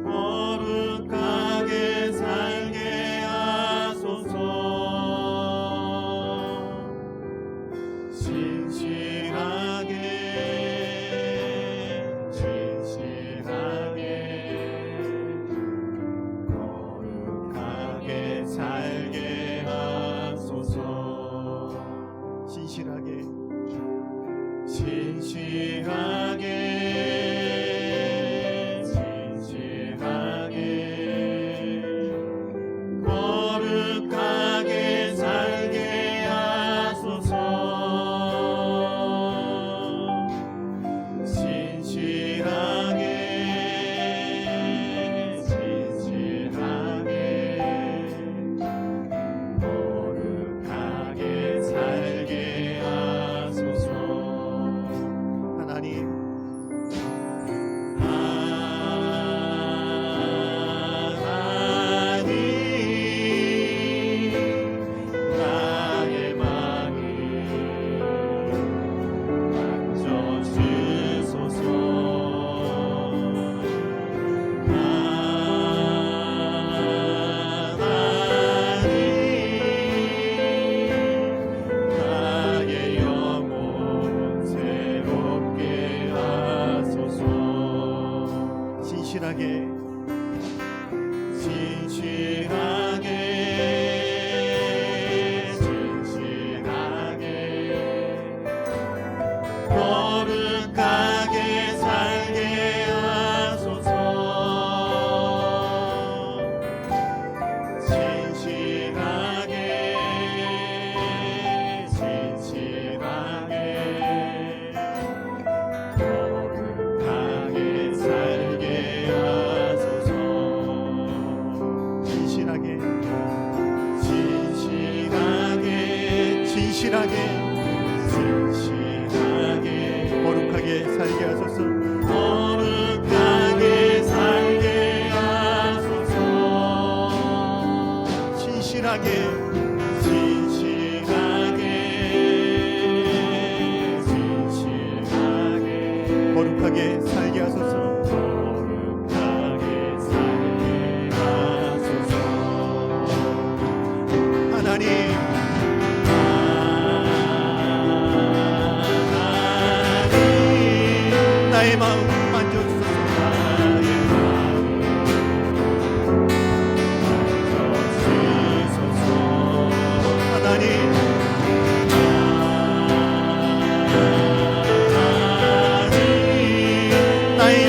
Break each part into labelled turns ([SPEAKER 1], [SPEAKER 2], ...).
[SPEAKER 1] 거룩하게 살게 하소서. 진실하게 거룩하게 살게 하소서. 거룩하게 살게 하소서. 진실하게 거룩하게 살게 하소서. 거룩하게 살게 하소서. 하나님, 나의 마음 만져주소서. 하나님, 나의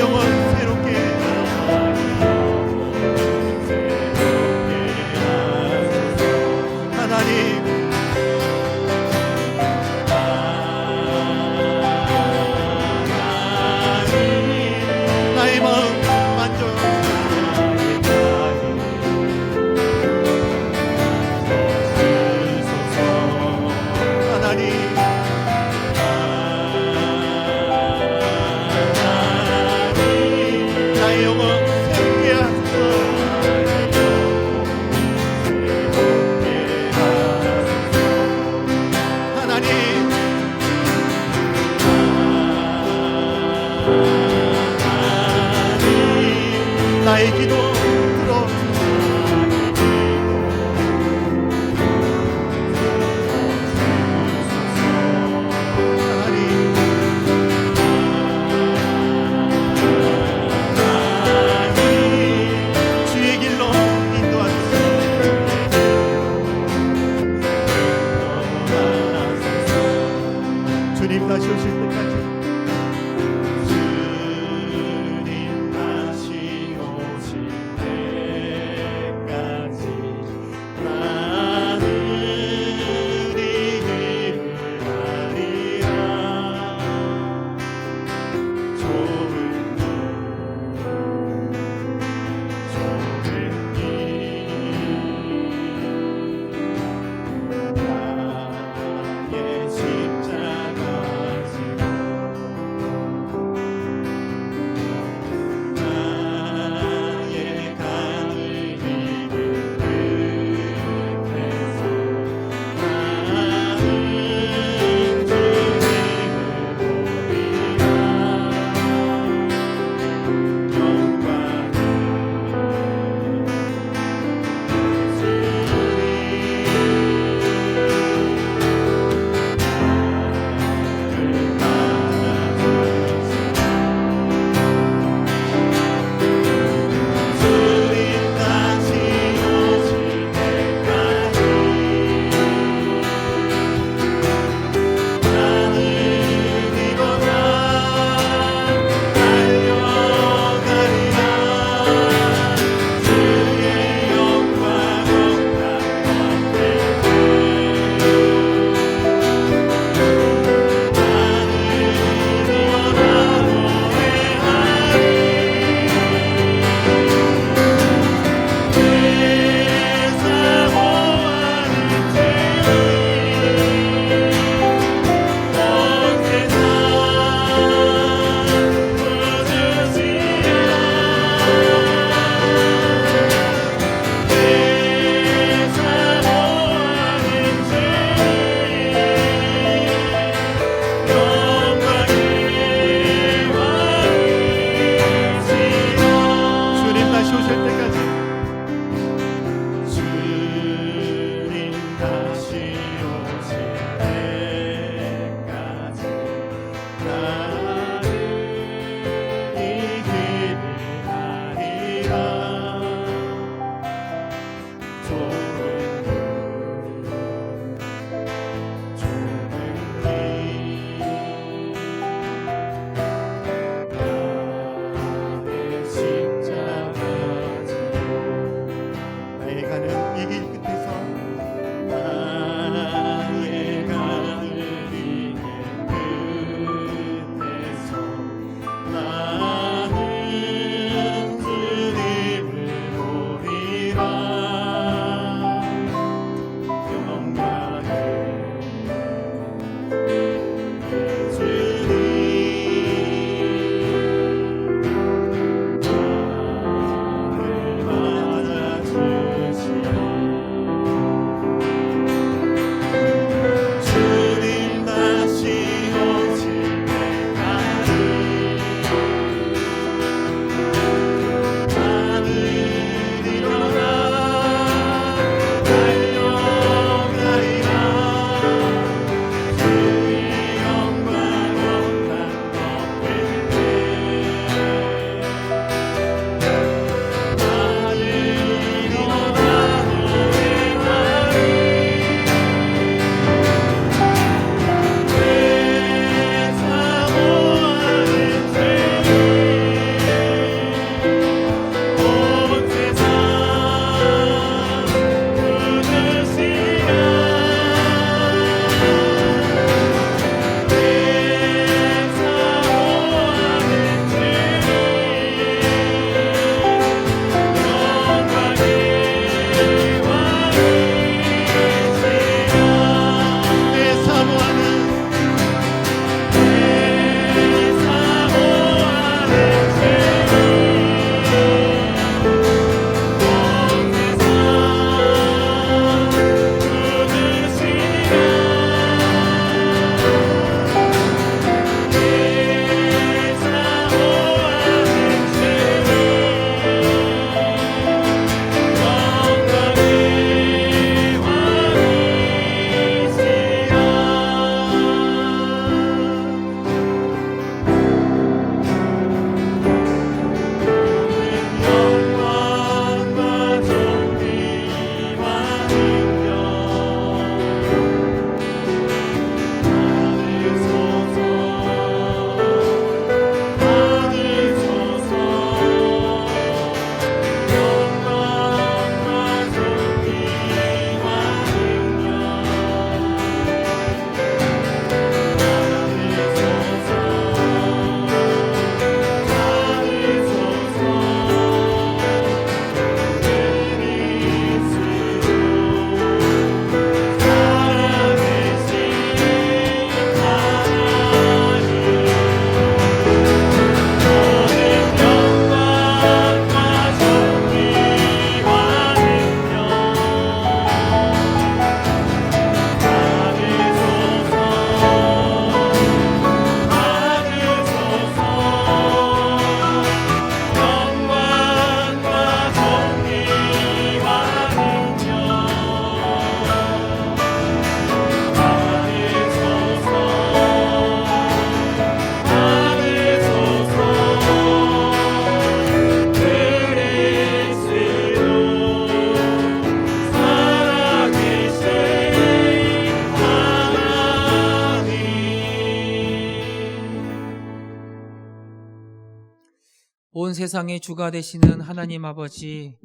[SPEAKER 2] 세상의 주가 되시는 하나님 아버지,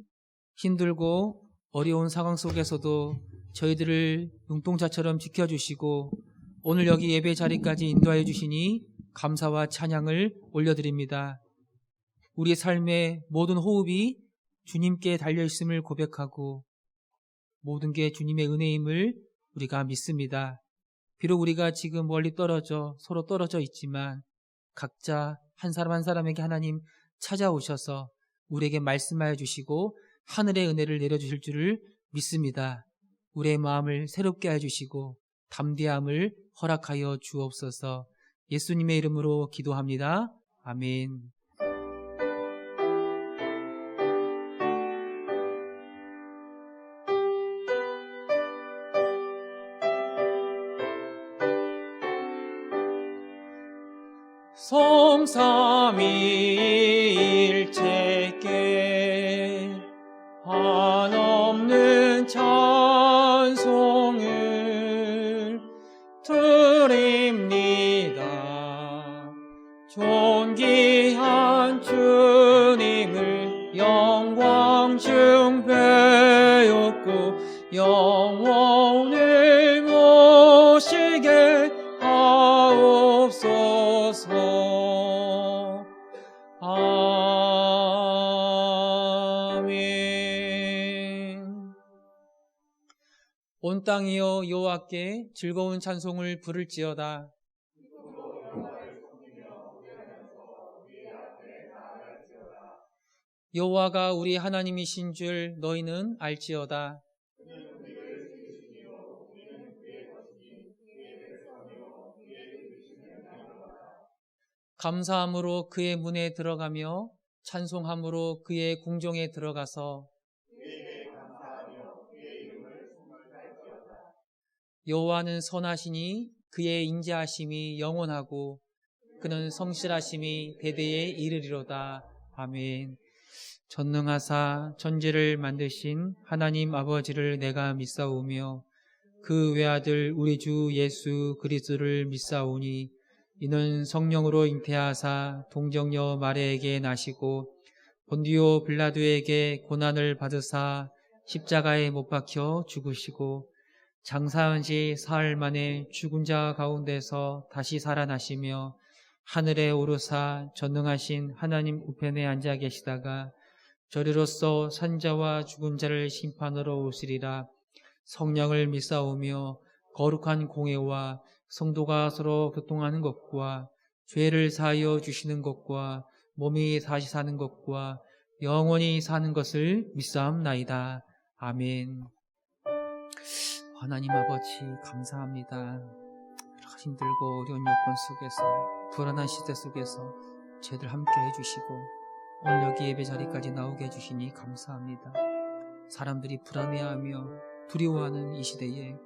[SPEAKER 2] 힘들고 어려운 상황 속에서도 저희들을 눈동자처럼 지켜주시고 오늘 여기 예배 자리까지 인도하여 주시니 감사와 찬양을 올려드립니다. 우리 삶의 모든 호흡이 주님께 달려있음을 고백하고 모든 게 주님의 은혜임을 우리가 믿습니다. 비록 우리가 지금 멀리 서로 떨어져 있지만 각자 한 사람 한 사람에게 하나님 찾아오셔서 우리에게 말씀하여 주시고 하늘의 은혜를 내려주실 줄을 믿습니다. 우리의 마음을 새롭게 해주시고 담대함을 허락하여 주옵소서. 예수님의 이름으로 기도합니다. 아멘. 성삼위일체께 한없는 찬송을 드립니다. 존귀한 주님을 영광 중배였고 영원을 모시게 하옵소서. 아멘. 온 땅이여 여호와께 즐거운 찬송을 부를지어다. 여호와가 우리 하나님이신 줄 너희는 알지어다. 감사함으로 그의 문에 들어가며 찬송함으로 그의 궁정에 들어가서 여호와는 선하시니 그의 인자하심이 영원하고 그는 성실하심이 대대에 이르리로다. 아멘. 전능하사 천지를 만드신 하나님 아버지를 내가 믿사오며 그 외아들 우리 주 예수 그리스도를 믿사오니 이는 성령으로 잉태하사 동정녀 마리아에게 나시고 본디오 빌라도에게 고난을 받으사 십자가에 못 박혀 죽으시고 장사한 지 사흘 만에 죽은 자 가운데서 다시 살아나시며 하늘에 오르사 전능하신 하나님 우편에 앉아 계시다가 저리로서 산자와 죽은 자를 심판하러 오시리라. 성령을 믿사오며 거룩한 공회와 성도가 서로 교통하는 것과 죄를 사하여 주시는 것과 몸이 다시 사는 것과 영원히 사는 것을 믿사옵나이다. 아멘. 하나님 아버지 감사합니다. 힘들고 어려운 여건 속에서 불안한 시대 속에서 저희들 함께 해주시고 오늘 여기 예배 자리까지 나오게 해주시니 감사합니다. 사람들이 불안해하며 두려워하는 이 시대에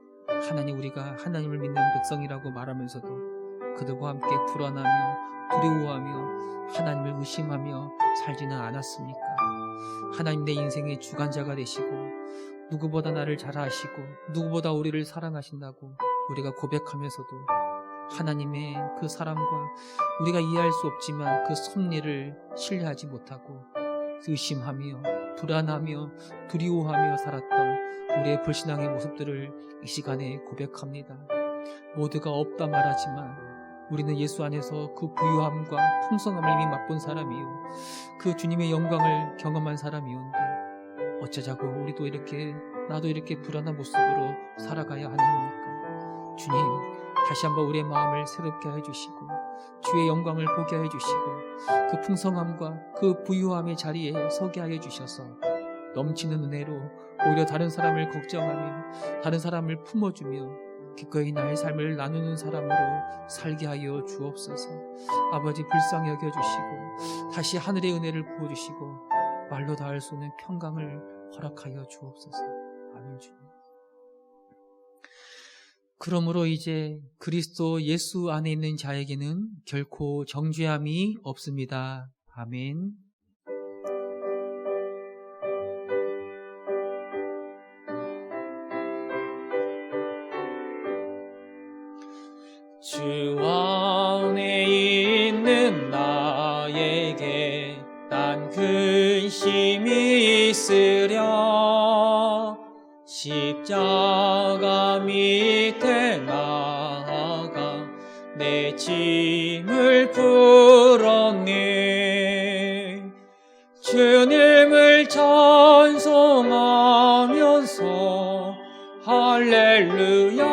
[SPEAKER 2] 하나님, 우리가 하나님을 믿는 백성이라고 말하면서도 그들과 함께 불안하며 두려워하며 하나님을 의심하며 살지는 않았습니까? 하나님, 내 인생의 주관자가 되시고 누구보다 나를 잘 아시고 누구보다 우리를 사랑하신다고 우리가 고백하면서도 하나님의 그 사랑과 우리가 이해할 수 없지만 그 섭리를 신뢰하지 못하고 의심하며 불안하며 두려워하며 살았던 우리의 불신앙의 모습들을 이 시간에 고백합니다. 모두가 없다 말하지만 우리는 예수 안에서 그 부유함과 풍성함을 이미 맛본 사람이요, 그 주님의 영광을 경험한 사람이온데 어쩌자고 우리도 이렇게, 나도 이렇게 불안한 모습으로 살아가야 하는 겁니까? 주님, 다시 한번 우리의 마음을 새롭게 해주시고 주의 영광을 보게 해주시고 그 풍성함과 그 부유함의 자리에 서게 하여 주셔서 넘치는 은혜로 오히려 다른 사람을 걱정하며 다른 사람을 품어주며 기꺼이 나의 삶을 나누는 사람으로 살게 하여 주옵소서. 아버지, 불쌍히 여겨주시고 다시 하늘의 은혜를 부어주시고 말로 닿을 수 없는 평강을 허락하여 주옵소서. 아멘. 주님, 그러므로 이제 그리스도 예수 안에 있는 자에게는 결코 정죄함이 없습니다. 아멘. 주 안에 있는 나에게 난 십자가 밑에 나아가 내 짐을 풀었네. 주님을 찬송하면서 할렐루야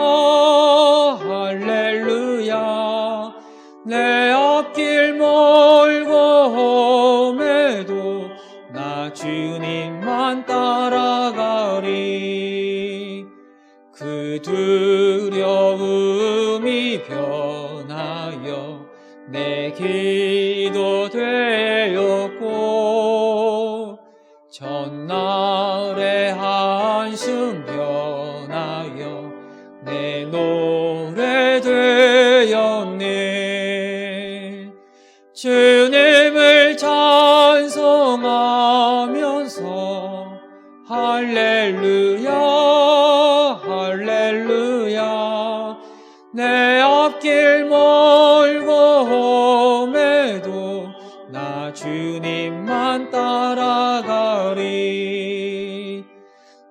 [SPEAKER 2] 할렐루야. 내 앞길 멀고 험해도 나 주님만 따라가리. 그 두려움이 변하여 내 기도 되었고, 전날의 한숨 변하여 내 노래 되었네. 주님을 찬송하면서 할렐루야 할렐루야. 내 앞길 멀고 험해도 나 주님만 따라가리.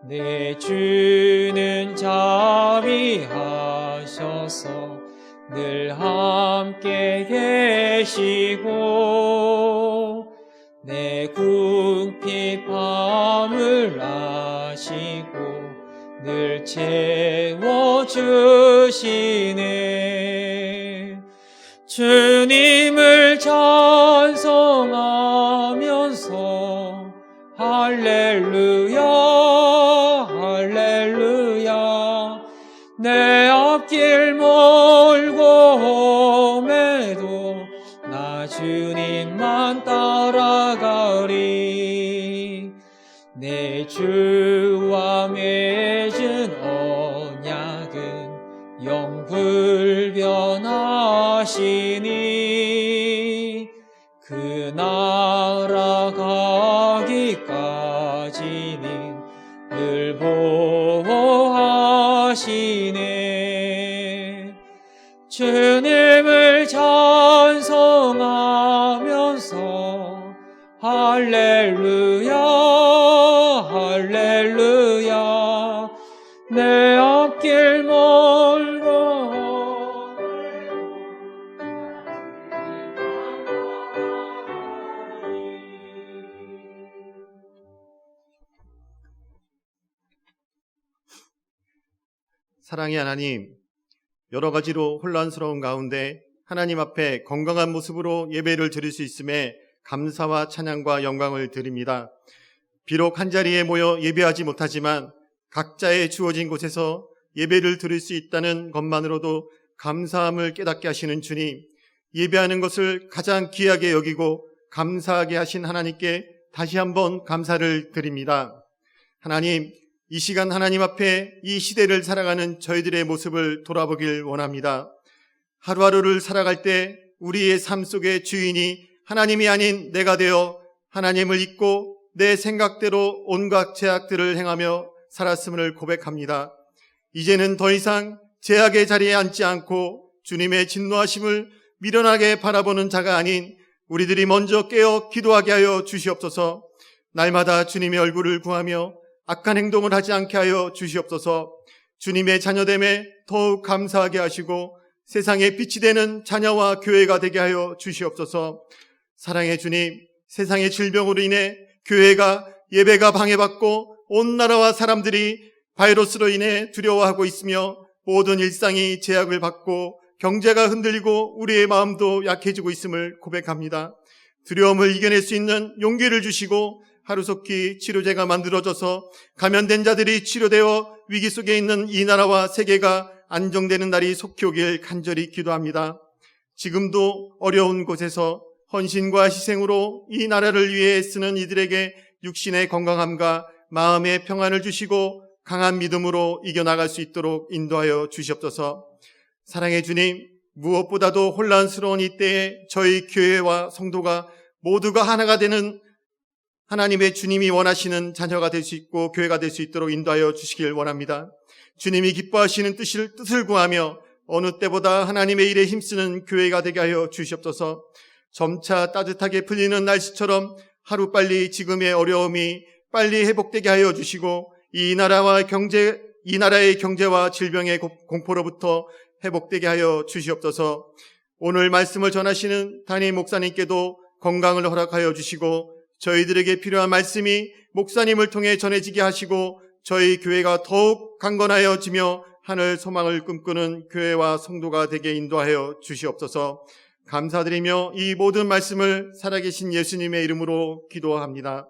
[SPEAKER 2] 내 주는 자비하셔서 늘 함께 계시고, 내 궁핍함을 아시고 늘 채워주시네. 주님을 찬송하면서 할렐루야 할렐루야. 내 앞길 멀고 험해도 나 주님만 따라가리. 내 주와 맺은 언약은 영불변하시니, 그 나라 가기까지는 늘 보호하시네. 주님을 찬송하면서 할렐루야 할렐루야. 내 앞길 멀고
[SPEAKER 1] 사랑의 하나님, 여러 가지로 혼란스러운 가운데 하나님 앞에 건강한 모습으로 예배를 드릴 수 있음에 감사와 찬양과 영광을 드립니다. 비록 한자리에 모여 예배하지 못하지만 각자의 주어진 곳에서 예배를 드릴 수 있다는 것만으로도 감사함을 깨닫게 하시는 주님, 예배하는 것을 가장 귀하게 여기고 감사하게 하신 하나님께 다시 한번 감사를 드립니다. 하나님, 이 시간 하나님 앞에 이 시대를 살아가는 저희들의 모습을 돌아보길 원합니다. 하루하루를 살아갈 때 우리의 삶 속의 주인이 하나님이 아닌 내가 되어 하나님을 잊고 내 생각대로 온갖 죄악들을 행하며 살았음을 고백합니다. 이제는 더 이상 죄악의 자리에 앉지 않고 주님의 진노하심을 미련하게 바라보는 자가 아닌 우리들이 먼저 깨어 기도하게 하여 주시옵소서. 날마다 주님의 얼굴을 구하며 악한 행동을 하지 않게 하여 주시옵소서. 주님의 자녀됨에 더욱 감사하게 하시고 세상의 빛이 되는 자녀와 교회가 되게 하여 주시옵소서. 사랑의 주님, 세상의 질병으로 인해 교회가 예배가 방해받고 온 나라와 사람들이 바이러스로 인해 두려워하고 있으며 모든 일상이 제약을 받고 경제가 흔들리고 우리의 마음도 약해지고 있음을 고백합니다. 두려움을 이겨낼 수 있는 용기를 주시고 하루속히 치료제가 만들어져서 감염된 자들이 치료되어 위기 속에 있는 이 나라와 세계가 안정되는 날이 속히 오길 간절히 기도합니다. 지금도 어려운 곳에서 헌신과 희생으로 이 나라를 위해 쓰는 이들에게 육신의 건강함과 마음의 평안을 주시고 강한 믿음으로 이겨나갈 수 있도록 인도하여 주시옵소서. 사랑의 주님, 무엇보다도 혼란스러운 이때에 저희 교회와 성도가 모두가 하나가 되는 하나님의 주님이 원하시는 자녀가 될 수 있고 교회가 될 수 있도록 인도하여 주시길 원합니다. 주님이 기뻐하시는 뜻을 구하며 어느 때보다 하나님의 일에 힘쓰는 교회가 되게 하여 주시옵소서. 점차 따뜻하게 풀리는 날씨처럼 하루빨리 지금의 어려움이 빨리 회복되게 하여 주시고 이 나라와 경제 이 나라의 경제와 질병의 공포로부터 회복되게 하여 주시옵소서. 오늘 말씀을 전하시는 담임 목사님께도 건강을 허락하여 주시고 저희들에게 필요한 말씀이 목사님을 통해 전해지게 하시고 저희 교회가 더욱 강건하여지며 하늘 소망을 꿈꾸는 교회와 성도가 되게 인도하여 주시옵소서. 감사드리며 이 모든 말씀을 살아계신 예수님의 이름으로 기도합니다.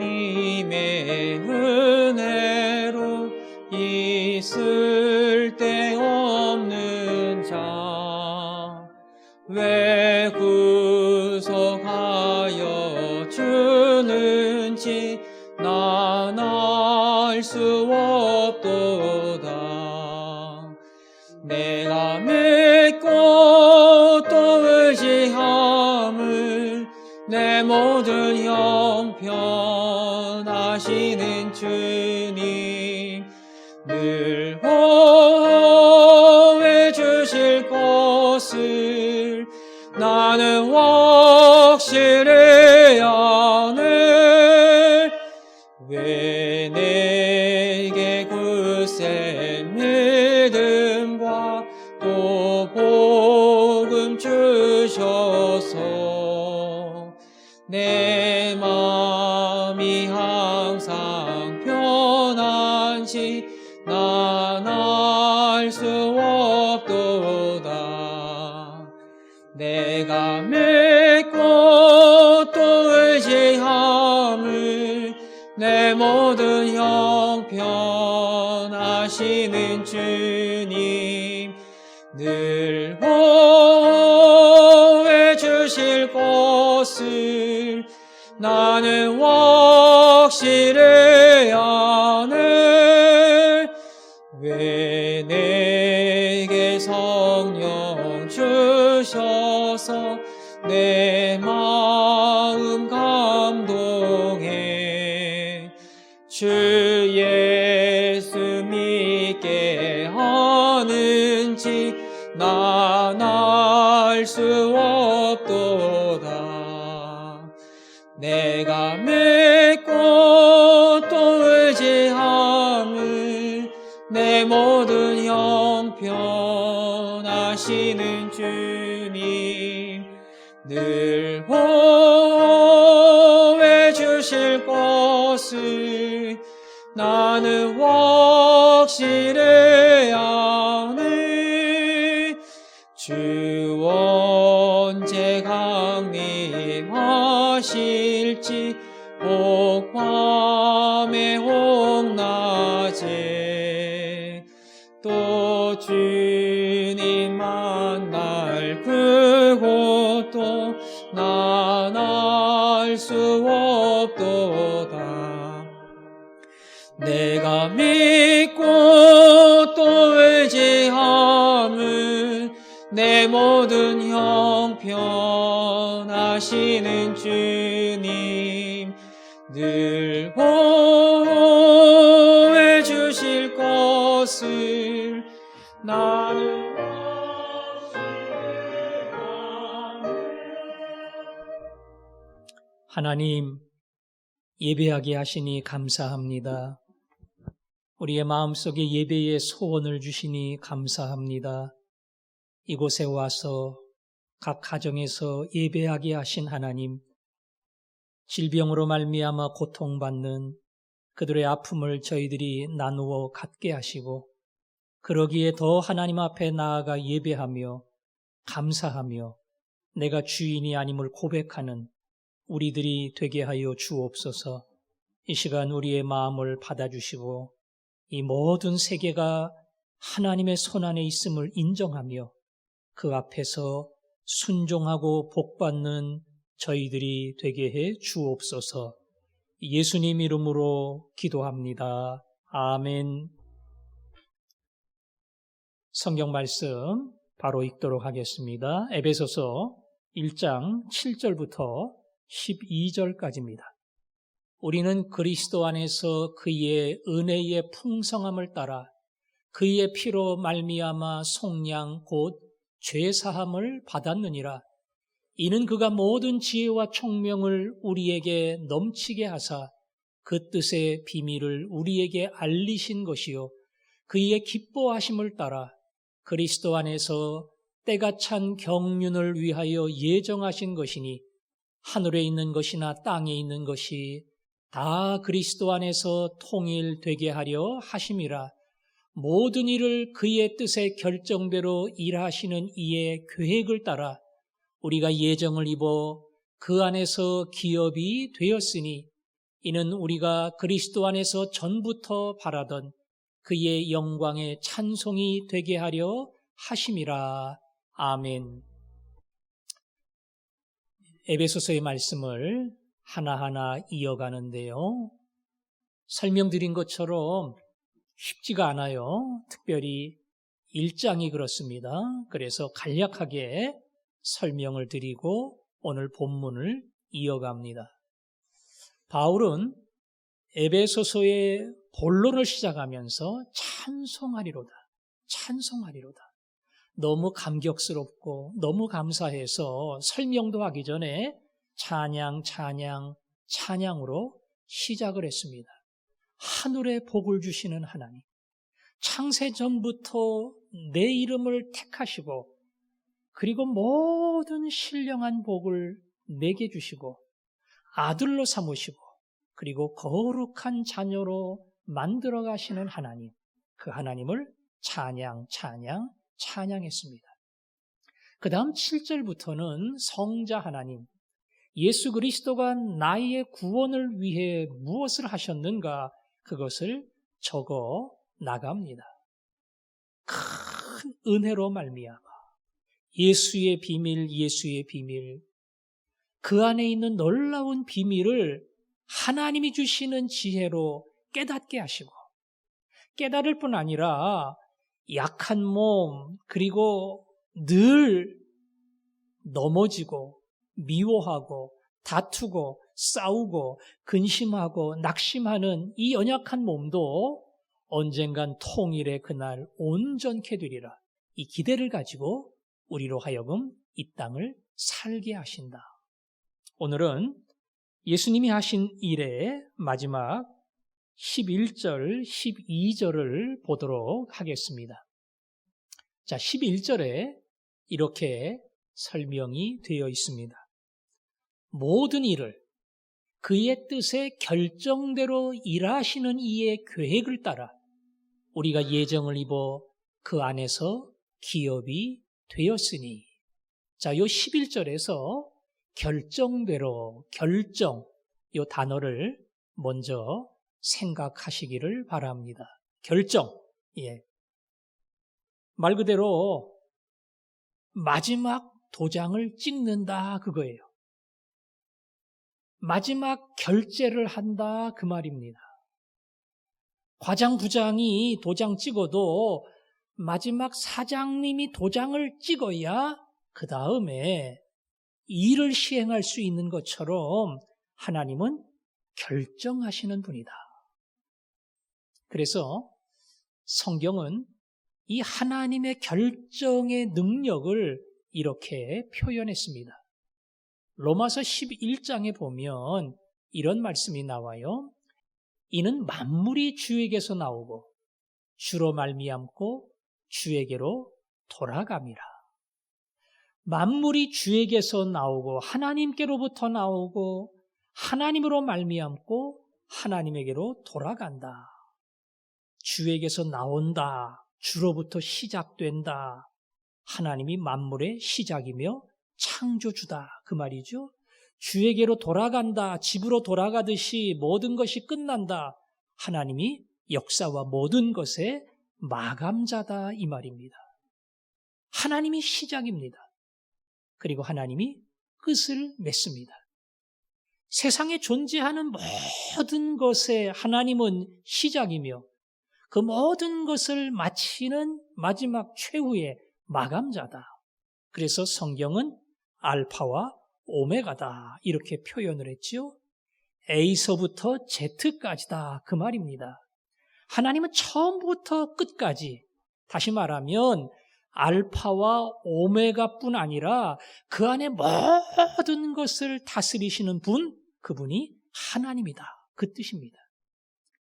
[SPEAKER 2] 하나님의 은혜로 있을 데 없는 자 왜 구속하여 주는지 난 알 수 없도다. 내가 믿고 또 의지함을 내 모든 형편하시는 주님 늘 보호해 주실 것을 나는 확실히 아네. 왜 내게 굳센 믿음과 또 복음 주셔서 내 마음이 항상 편한지 난 알 수 없도다. 내가 믿고 또 의지함을 내 모든 형편하시는 주님 늘 보호해 주실 것을 나는 확실히 아네. 왜 내게 성령 주셔서 내 마음 감동해 주 예수 믿게 하는지 난 알 수 없도다. 내가 믿고 또 의지함을 내 모든 형편하시는 주님 늘 보호해 주실 것을 나는 확실히 아네. 주 언제 강림하실지 혹 밤에 혹 낮에 또 주님 만날 그곳도 난 알 수 없도다. 내가 믿고 또 의지함을 내 모든 형편하시는 주님 늘 보호해 주실 것을 나는
[SPEAKER 3] 하나님, 예배하게 하시니 감사합니다. 우리의 마음속에 예배의 소원을 주시니 감사합니다. 이곳에 와서 각 가정에서 예배하게 하신 하나님, 질병으로 말미암아 고통받는 그들의 아픔을 저희들이 나누어 갖게 하시고 그러기에 더 하나님 앞에 나아가 예배하며 감사하며 내가 주인이 아님을 고백하는 우리들이 되게 하여 주옵소서. 이 시간 우리의 마음을 받아주시고 이 모든 세계가 하나님의 손안에 있음을 인정하며 그 앞에서 순종하고 복받는 저희들이 되게 해 주옵소서. 예수님 이름으로 기도합니다. 아멘. 성경 말씀 바로 읽도록 하겠습니다. 에베소서 1장 7절부터 12절까지입니다. 우리는 그리스도 안에서 그의 은혜의 풍성함을 따라 그의 피로 말미암아 속량 곧 죄사함을 받았느니라. 이는 그가 모든 지혜와 총명을 우리에게 넘치게 하사 그 뜻의 비밀을 우리에게 알리신 것이요 그의 기뻐하심을 따라 그리스도 안에서 때가 찬 경륜을 위하여 예정하신 것이니 하늘에 있는 것이나 땅에 있는 것이 다 그리스도 안에서 통일되게 하려 하심이라. 모든 일을 그의 뜻의 결정대로 일하시는 이의 계획을 따라 우리가 예정을 입어 그 안에서 기업이 되었으니 이는 우리가 그리스도 안에서 전부터 바라던 그의 영광의 찬송이 되게 하려 하심이라. 아멘. 에베소서의 말씀을 하나하나 이어가는데요. 설명드린 것처럼 쉽지가 않아요. 특별히 1장이 그렇습니다. 그래서 간략하게 설명을 드리고 오늘 본문을 이어갑니다. 바울은 에베소서의 본론을 시작하면서 찬송하리로다. 찬송하리로다. 너무 감격스럽고 너무 감사해서 설명도 하기 전에 찬양, 찬양, 찬양으로 시작을 했습니다. 하늘의 복을 주시는 하나님, 창세 전부터 내 이름을 택하시고 그리고 모든 신령한 복을 내게 주시고 아들로 삼으시고 그리고 거룩한 자녀로 만들어 가시는 하나님, 그 하나님을 찬양, 찬양, 찬양했습니다. 그 다음 7절부터는 성자 하나님, 예수 그리스도가 나의 구원을 위해 무엇을 하셨는가 그것을 적어 나갑니다. 큰 은혜로 말미암아 예수의 비밀, 예수의 비밀, 그 안에 있는 놀라운 비밀을 하나님이 주시는 지혜로 깨닫게 하시고 깨달을 뿐 아니라 약한 몸 그리고 늘 넘어지고 미워하고 다투고 싸우고 근심하고 낙심하는 이 연약한 몸도 언젠간 통일의 그날 온전케 되리라. 이 기대를 가지고 우리로 하여금 이 땅을 살게 하신다. 오늘은 예수님이 하신 일의 마지막 11절, 12절을 보도록 하겠습니다. 자, 11절에 이렇게 설명이 되어 있습니다. 모든 일을 그의 뜻의 결정대로 일하시는 이의 계획을 따라 우리가 예정을 입어 그 안에서 기업이 되었으니. 자, 요 11절에서 결정대로, 결정, 요 단어를 먼저 생각하시기를 바랍니다. 결정. 예. 말 그대로 마지막 도장을 찍는다 그거예요. 마지막 결제를 한다 그 말입니다. 과장 부장이 도장 찍어도 마지막 사장님이 도장을 찍어야 그 다음에 일을 시행할 수 있는 것처럼 하나님은 결정하시는 분이다. 그래서 성경은 이 하나님의 결정의 능력을 이렇게 표현했습니다. 로마서 11장에 보면 이런 말씀이 나와요. 이는 만물이 주에게서 나오고 주로 말미암고 주에게로 돌아갑니다. 만물이 주에게서 나오고 하나님께로부터 나오고 하나님으로 말미암고 하나님에게로 돌아간다. 주에게서 나온다. 주로부터 시작된다. 하나님이 만물의 시작이며 창조주다. 그 말이죠. 주에게로 돌아간다. 집으로 돌아가듯이 모든 것이 끝난다. 하나님이 역사와 모든 것의 마감자다. 이 말입니다. 하나님이 시작입니다. 그리고 하나님이 끝을 맺습니다. 세상에 존재하는 모든 것에 하나님은 시작이며 그 모든 것을 마치는 마지막 최후의 마감자다. 그래서 성경은 알파와 오메가다 이렇게 표현을 했지요. A서부터 Z까지다 그 말입니다. 하나님은 처음부터 끝까지, 다시 말하면 알파와 오메가뿐 아니라 그 안에 모든 것을 다스리시는 분, 그분이 하나님이다 그 뜻입니다.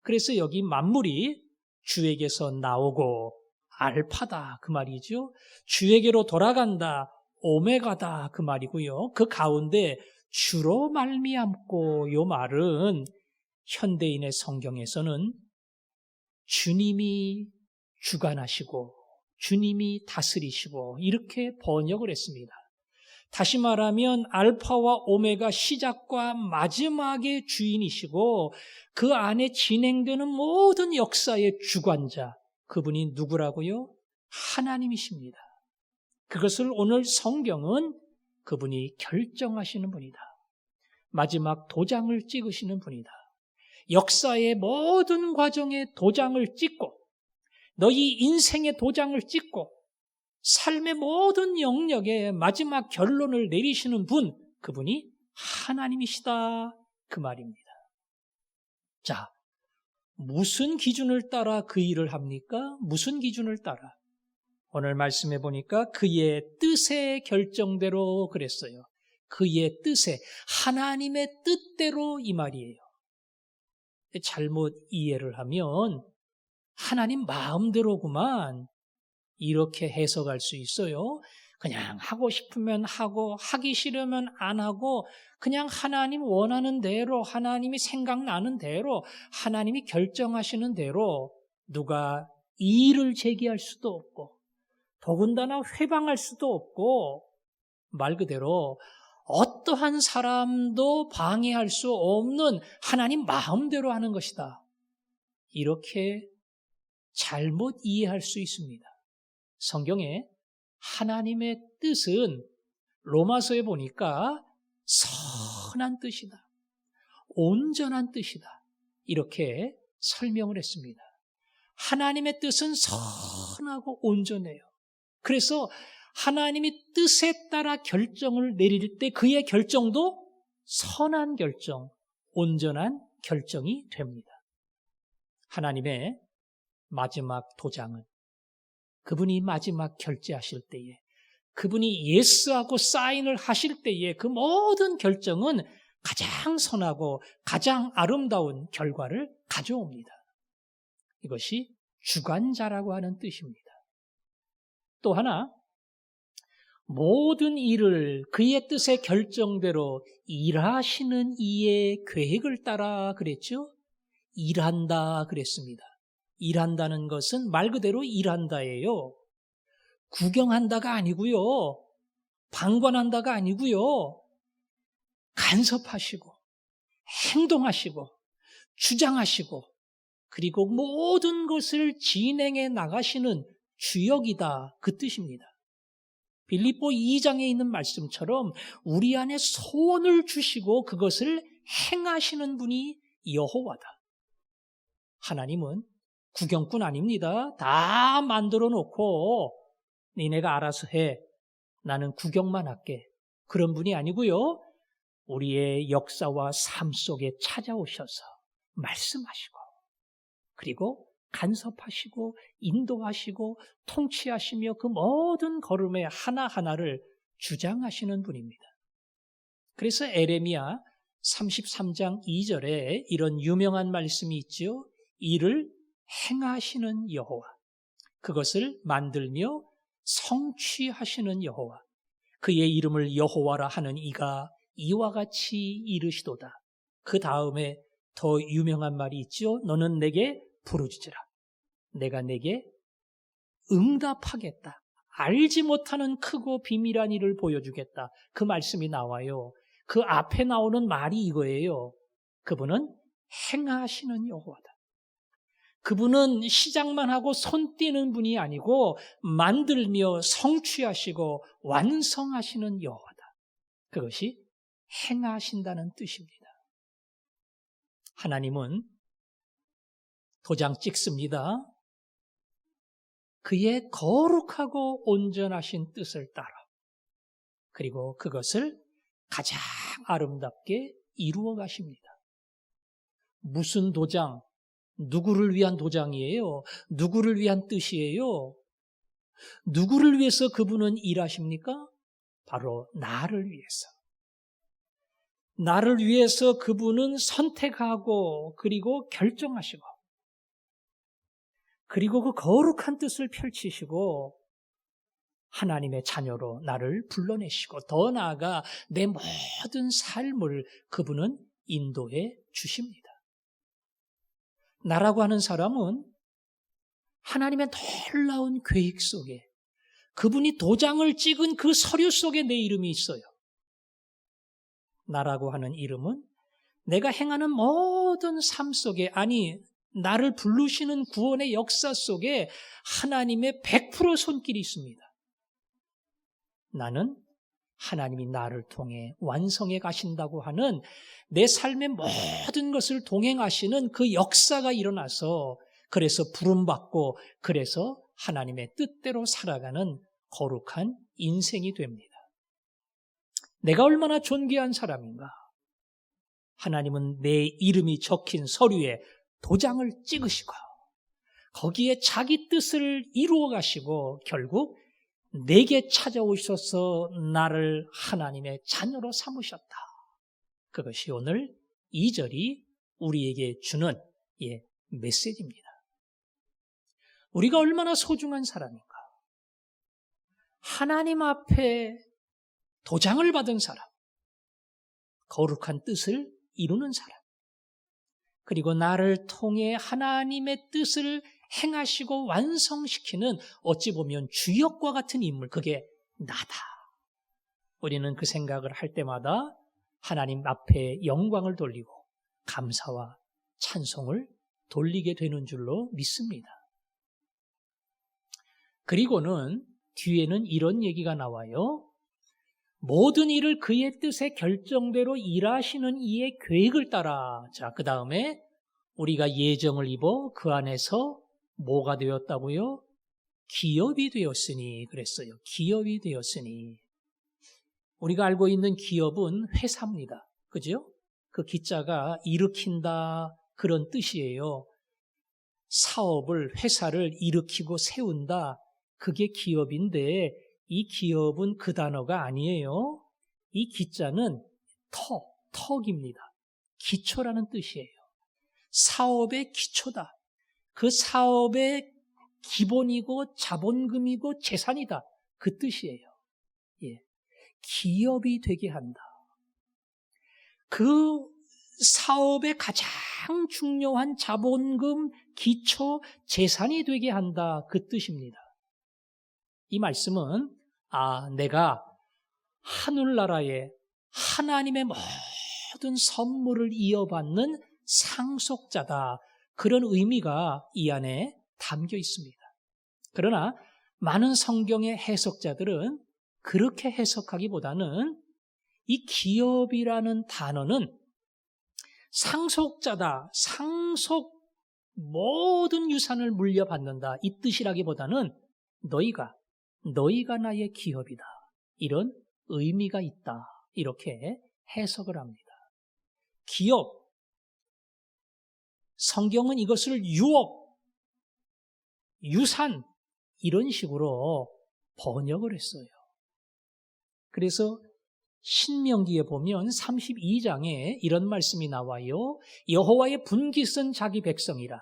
[SPEAKER 3] 그래서 여기 만물이 주에게서 나오고 알파다 그 말이죠. 주에게로 돌아간다, 오메가다 그 말이고요. 그 가운데 주로 말미암고 요 말은 현대인의 성경에서는 주님이 주관하시고 주님이 다스리시고 이렇게 번역을 했습니다. 다시 말하면 알파와 오메가 시작과 마지막의 주인이시고 그 안에 진행되는 모든 역사의 주관자, 그분이 누구라고요? 하나님이십니다. 그것을 오늘 성경은 그분이 결정하시는 분이다. 마지막 도장을 찍으시는 분이다. 역사의 모든 과정에 도장을 찍고 너희 인생의 도장을 찍고 삶의 모든 영역에 마지막 결론을 내리시는 분, 그분이 하나님이시다 그 말입니다. 자, 무슨 기준을 따라 그 일을 합니까? 무슨 기준을 따라? 오늘 말씀해 보니까 그의 뜻의 결정대로 그랬어요. 그의 뜻에, 하나님의 뜻대로 이 말이에요. 잘못 이해를 하면 하나님 마음대로구만 이렇게 해석할 수 있어요. 그냥 하고 싶으면 하고 하기 싫으면 안 하고 그냥 하나님 원하는 대로, 하나님이 생각나는 대로, 하나님이 결정하시는 대로 누가 이의를 제기할 수도 없고 더군다나 회방할 수도 없고 말 그대로 어떠한 사람도 방해할 수 없는 하나님 마음대로 하는 것이다. 이렇게 잘못 이해할 수 있습니다. 성경에 하나님의 뜻은 로마서에 보니까 선한 뜻이다. 온전한 뜻이다. 이렇게 설명을 했습니다. 하나님의 뜻은 선하고 온전해요. 그래서 하나님이 뜻에 따라 결정을 내릴 때 그의 결정도 선한 결정, 온전한 결정이 됩니다. 하나님의 마지막 도장은 그분이 마지막 결제하실 때에, 그분이 예스하고 사인을 하실 때에 그 모든 결정은 가장 선하고 가장 아름다운 결과를 가져옵니다. 이것이 주관자라고 하는 뜻입니다. 또 하나, 모든 일을 그의 뜻의 결정대로 일하시는 이의 계획을 따라 그랬죠? 일한다 그랬습니다. 일한다는 것은 말 그대로 일한다예요. 구경한다가 아니고요. 방관한다가 아니고요. 간섭하시고 행동하시고 주장하시고 그리고 모든 것을 진행해 나가시는 주역이다 그 뜻입니다. 빌립보 2장에 있는 말씀처럼 우리 안에 소원을 주시고 그것을 행하시는 분이 여호와다. 하나님은 구경꾼 아닙니다. 다 만들어 놓고 니네가 알아서 해. 나는 구경만 할게. 그런 분이 아니고요. 우리의 역사와 삶 속에 찾아오셔서 말씀하시고 그리고 간섭하시고 인도하시고 통치하시며 그 모든 걸음의 하나하나를 주장하시는 분입니다. 그래서 에레미야 33장 2절에 이런 유명한 말씀이 있죠. 이를 행하시는 여호와, 그것을 만들며 성취하시는 여호와, 그의 이름을 여호와라 하는 이가 이와 같이 이르시도다. 그 다음에 더 유명한 말이 있죠. 너는 내게 부르짖으라. 내가 내게 응답하겠다. 알지 못하는 크고 비밀한 일을 보여주겠다. 그 말씀이 나와요. 그 앞에 나오는 말이 이거예요. 그분은 행하시는 여호와다. 그분은 시작만 하고 손 떼는 분이 아니고 만들며 성취하시고 완성하시는 여호와다. 그것이 행하신다는 뜻입니다. 하나님은 도장 찍습니다. 그의 거룩하고 온전하신 뜻을 따라 그리고 그것을 가장 아름답게 이루어 가십니다. 무슨 도장, 누구를 위한 도장이에요? 누구를 위한 뜻이에요? 누구를 위해서 그분은 일하십니까? 바로 나를 위해서. 나를 위해서 그분은 선택하고 그리고 결정하시고 그리고 그 거룩한 뜻을 펼치시고 하나님의 자녀로 나를 불러내시고 더 나아가 내 모든 삶을 그분은 인도해 주십니다. 나라고 하는 사람은 하나님의 놀라운 계획 속에 그분이 도장을 찍은 그 서류 속에 내 이름이 있어요. 나라고 하는 이름은 내가 행하는 모든 삶 속에 아니 나를 부르시는 구원의 역사 속에 하나님의 100% 손길이 있습니다. 나는 하나님이 나를 통해 완성해 가신다고 하는 내 삶의 모든 것을 동행하시는 그 역사가 일어나서 그래서 부름받고 그래서 하나님의 뜻대로 살아가는 거룩한 인생이 됩니다. 내가 얼마나 존귀한 사람인가? 하나님은 내 이름이 적힌 서류에 도장을 찍으시고 거기에 자기 뜻을 이루어 가시고 결국 내게 찾아오셔서 나를 하나님의 자녀로 삼으셨다. 그것이 오늘 2절이 우리에게 주는 메시지입니다. 우리가 얼마나 소중한 사람인가? 하나님 앞에 도장을 받은 사람, 거룩한 뜻을 이루는 사람, 그리고 나를 통해 하나님의 뜻을 행하시고 완성시키는 어찌 보면 주역과 같은 인물, 그게 나다. 우리는 그 생각을 할 때마다 하나님 앞에 영광을 돌리고 감사와 찬송을 돌리게 되는 줄로 믿습니다. 그리고는 뒤에는 이런 얘기가 나와요. 모든 일을 그의 뜻의 결정대로 일하시는 이의 계획을 따라. 자, 그 다음에 우리가 예정을 입어 그 안에서 뭐가 되었다고요? 기업이 되었으니 그랬어요. 기업이 되었으니. 우리가 알고 있는 기업은 회사입니다. 그죠? 그 기자가 일으킨다 그런 뜻이에요. 사업을, 회사를 일으키고 세운다. 그게 기업인데 이 기업은 그 단어가 아니에요. 이 기자는 턱입니다. 기초라는 뜻이에요. 사업의 기초다. 그 사업의 기본이고 자본금이고 재산이다. 그 뜻이에요. 기업이 되게 한다. 그 사업의 가장 중요한 자본금, 기초, 재산이 되게 한다. 그 뜻입니다. 이 말씀은 내가 하늘나라에 하나님의 모든 선물을 이어받는 상속자다. 그런 의미가 이 안에 담겨 있습니다. 그러나 많은 성경의 해석자들은 그렇게 해석하기보다는 이 기업이라는 단어는 상속자다, 모든 유산을 물려받는다 이 뜻이라기보다는 너희가 나의 기업이다 이런 의미가 있다 이렇게 해석을 합니다. 기업, 성경은 이것을 유업, 유산 이런 식으로 번역을 했어요. 그래서 신명기에 보면 32장에 이런 말씀이 나와요. 여호와의 분깃은 자기 백성이라.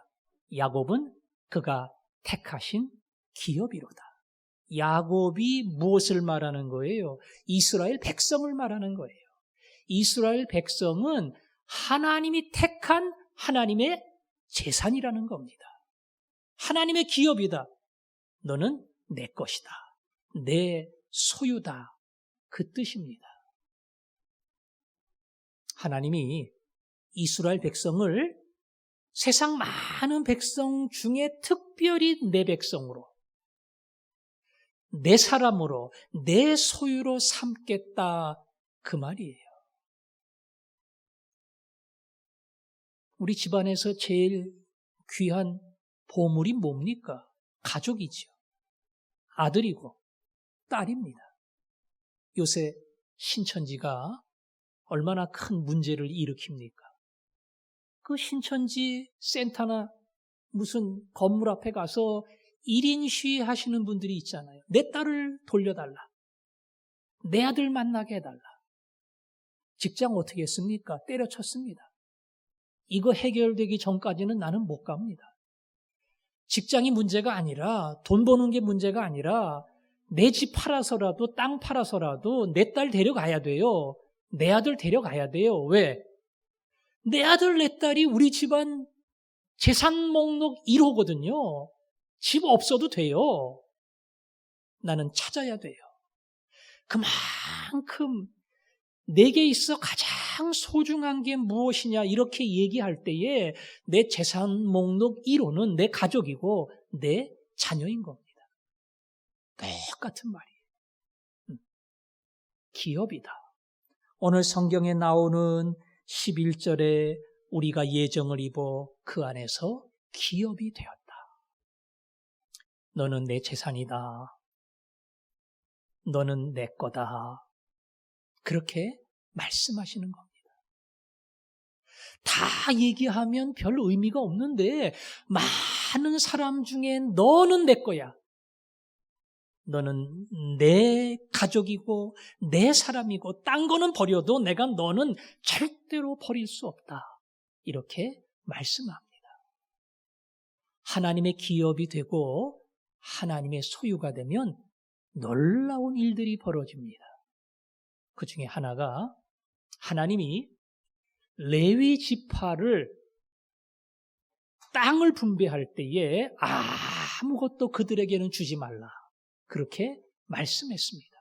[SPEAKER 3] 야곱은 그가 택하신 기업이로다. 야곱이 무엇을 말하는 거예요? 이스라엘 백성을 말하는 거예요. 이스라엘 백성은 하나님이 택한 하나님의 재산이라는 겁니다. 하나님의 기업이다. 너는 내 것이다. 내 소유다. 그 뜻입니다. 하나님이 이스라엘 백성을 세상 많은 백성 중에 특별히 내 백성으로, 내 사람으로, 내 소유로 삼겠다. 그 말이에요. 우리 집안에서 제일 귀한 보물이 뭡니까? 가족이죠. 아들이고 딸입니다. 요새 신천지가 얼마나 큰 문제를 일으킵니까? 그 신천지 센터나 무슨 건물 앞에 가서 1인 시위하시는 분들이 있잖아요. 내 딸을 돌려달라. 내 아들 만나게 해달라. 직장 어떻게 했습니까? 때려쳤습니다. 이거 해결되기 전까지는 나는 못 갑니다. 직장이 문제가 아니라, 돈 버는 게 문제가 아니라 내 집 팔아서라도 땅 팔아서라도 내 딸 데려가야 돼요. 내 아들 데려가야 돼요. 왜? 내 아들 내 딸이 우리 집안 재산 목록 1호거든요. 집 없어도 돼요. 나는 찾아야 돼요. 그만큼 내게 있어 가장 소중한 게 무엇이냐 이렇게 얘기할 때에 내 재산 목록 1호는 내 가족이고 내 자녀인 겁니다. 똑같은 말이에요. 기업이다. 오늘 성경에 나오는 11절에 우리가 예정을 입어 그 안에서 기업이 되었다. 너는 내 재산이다. 너는 내 거다. 그렇게 말씀하시는 겁니다. 다 얘기하면 별 의미가 없는데 많은 사람 중에 너는 내 거야. 너는 내 가족이고 내 사람이고 딴 거는 버려도 내가 너는 절대로 버릴 수 없다. 이렇게 말씀합니다. 하나님의 기업이 되고 하나님의 소유가 되면 놀라운 일들이 벌어집니다. 그 중에 하나가 하나님이 레위 지파를 땅을 분배할 때에 아무것도 그들에게는 주지 말라. 그렇게 말씀했습니다.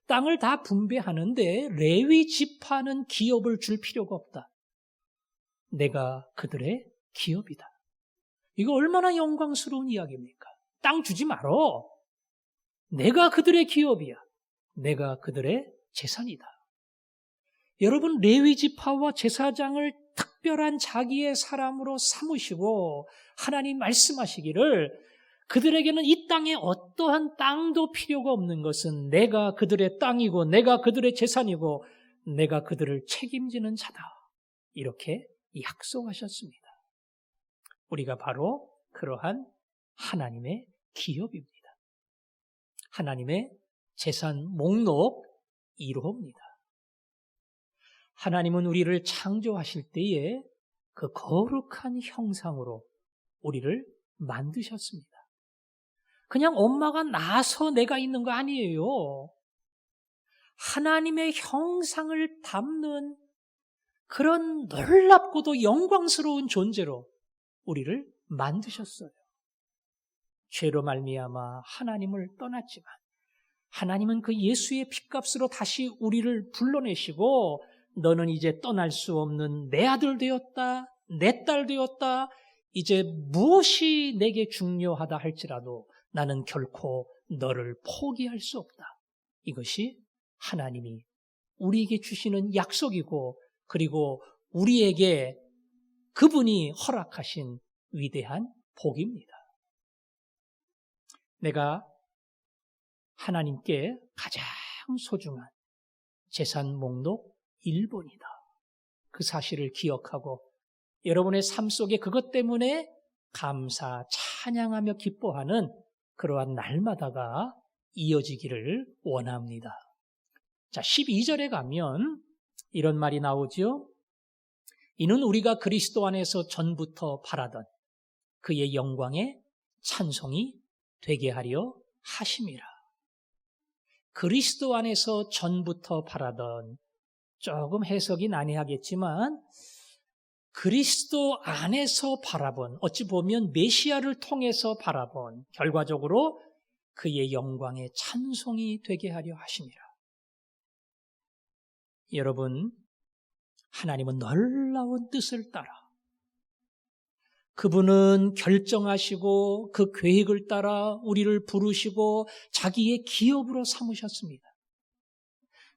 [SPEAKER 3] 땅을 다 분배하는데 레위 지파는 기업을 줄 필요가 없다. 내가 그들의 기업이다. 이거 얼마나 영광스러운 이야기입니까? 땅 주지 말어. 내가 그들의 기업이야. 내가 그들의 재산이다. 여러분, 레위 지파와 제사장을 특별한 자기의 사람으로 삼으시고 하나님 말씀하시기를 그들에게는 이 땅에 어떠한 땅도 필요가 없는 것은 내가 그들의 땅이고 내가 그들의 재산이고 내가 그들을 책임지는 자다. 이렇게 약속하셨습니다. 우리가 바로 그러한 하나님의 기업입니다. 하나님의 재산 목록 1호입니다. 하나님은 우리를 창조하실 때에 그 거룩한 형상으로 우리를 만드셨습니다. 그냥 엄마가 낳아서 내가 있는 거 아니에요. 하나님의 형상을 담는 그런 놀랍고도 영광스러운 존재로 우리를 만드셨어요. 죄로 말미암아 하나님을 떠났지만 하나님은 그 예수의 핏값으로 다시 우리를 불러내시고 너는 이제 떠날 수 없는 내 아들 되었다, 내 딸 되었다. 이제 무엇이 내게 중요하다 할지라도 나는 결코 너를 포기할 수 없다. 이것이 하나님이 우리에게 주시는 약속이고 그리고 우리에게 그분이 허락하신 위대한 복입니다. 내가 하나님께 가장 소중한 재산 목록 1번이다. 그 사실을 기억하고 여러분의 삶 속에 그것 때문에 감사, 찬양하며 기뻐하는 그러한 날마다가 이어지기를 원합니다. 자, 12절에 가면 이런 말이 나오죠. 이는 우리가 그리스도 안에서 전부터 바라던 그의 영광의 찬송이 되게 하려 하심이라. 그리스도 안에서 전부터 바라던, 조금 해석이 난해하겠지만 그리스도 안에서 바라본, 어찌 보면 메시아를 통해서 바라본, 결과적으로 그의 영광의 찬송이 되게 하려 하심이라. 여러분, 하나님은 놀라운 뜻을 따라 그분은 결정하시고 그 계획을 따라 우리를 부르시고 자기의 기업으로 삼으셨습니다.